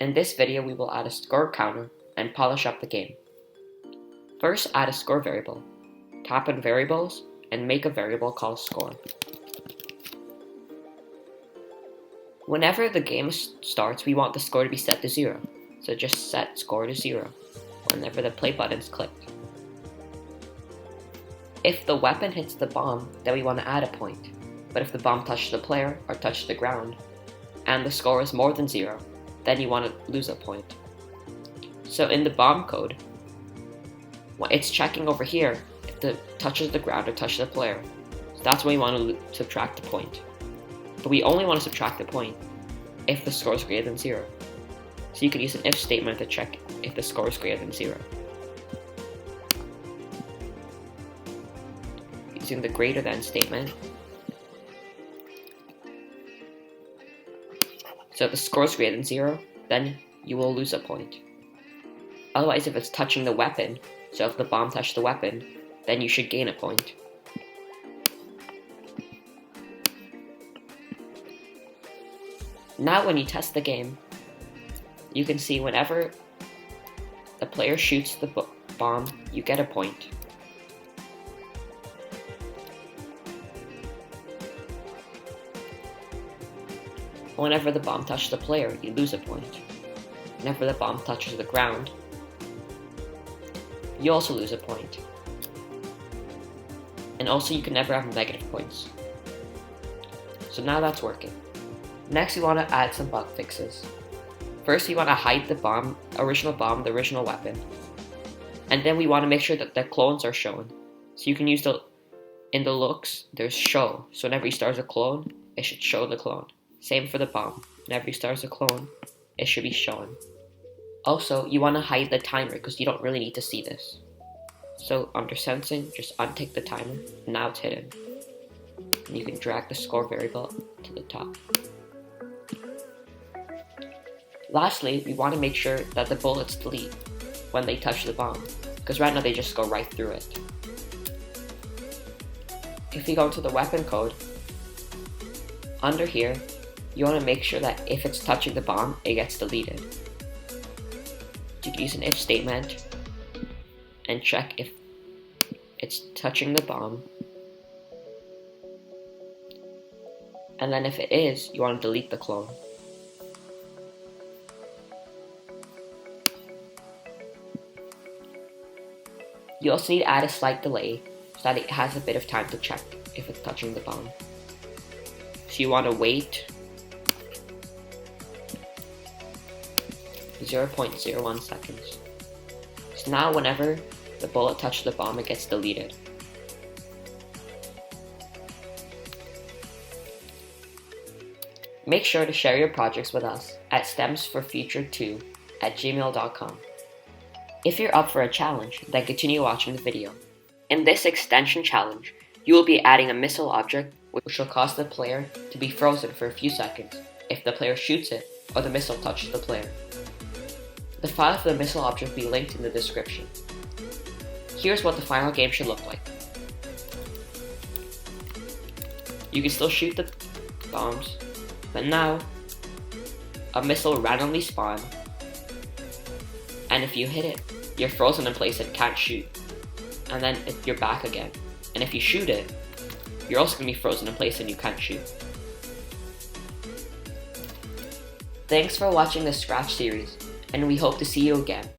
In this video, we will add a score counter and polish up the game. First, add a score variable. Tap on Variables and make a variable called Score. Whenever the game starts, we want the score to be set to 0, so just set score to 0 whenever the play button is clicked. If the weapon hits the bomb, then we want to add a point, but if the bomb touches the player or touches the ground, and the score is more than 0, then you want to lose a point. So in the bomb code, it's checking over here if it touches the ground or touches the player. So that's when we want to subtract the point. But we only want to subtract the point if the score is greater than 0. So you can use an if statement to check if the score is greater than 0. Using the greater than statement. So if the score is greater than 0, then you will lose a point. Otherwise, if it's touching the weapon, so if the bomb touched the weapon, then you should gain a point. Now when you test the game, you can see whenever the player shoots the bomb, you get a point. Whenever the bomb touches the player, you lose a point. Whenever the bomb touches the ground, you also lose a point. And also you can never have negative points. So now that's working. Next we want to add some bug fixes. First we want to hide the the original weapon. And then we want to make sure that the clones are shown. So you can use in the looks, there's show. So whenever you start as a clone, it should show the clone. Same for the bomb. Whenever you start as a clone, it should be shown. Also, you want to hide the timer because you don't really need to see this. So under sensing, just untick the timer. Now it's hidden. And you can drag the score variable to the top. Lastly, we want to make sure that the bullets delete when they touch the bomb, because right now they just go right through it. If you go into the weapon code, under here, you want to make sure that if it's touching the bomb, it gets deleted. You can use an if statement and check if it's touching the bomb. And then if it is, you want to delete the clone. You also need to add a slight delay so that it has a bit of time to check if it's touching the bomb. So you want to wait 0.01 seconds. So now whenever the bullet touches the bomb, it gets deleted. Make sure to share your projects with us at stemsforfuture2@gmail.com. If you're up for a challenge, then continue watching the video. In this extension challenge, you will be adding a missile object which will cause the player to be frozen for a few seconds if the player shoots it or the missile touches the player. The file for the missile object will be linked in the description. Here's what the final game should look like. You can still shoot the bombs, but now a missile will randomly spawn, and if you hit it, you're frozen in place and can't shoot, and then you're back again. And if you shoot it, you're also going to be frozen in place and you can't shoot. Thanks for watching the Scratch series, and we hope to see you again.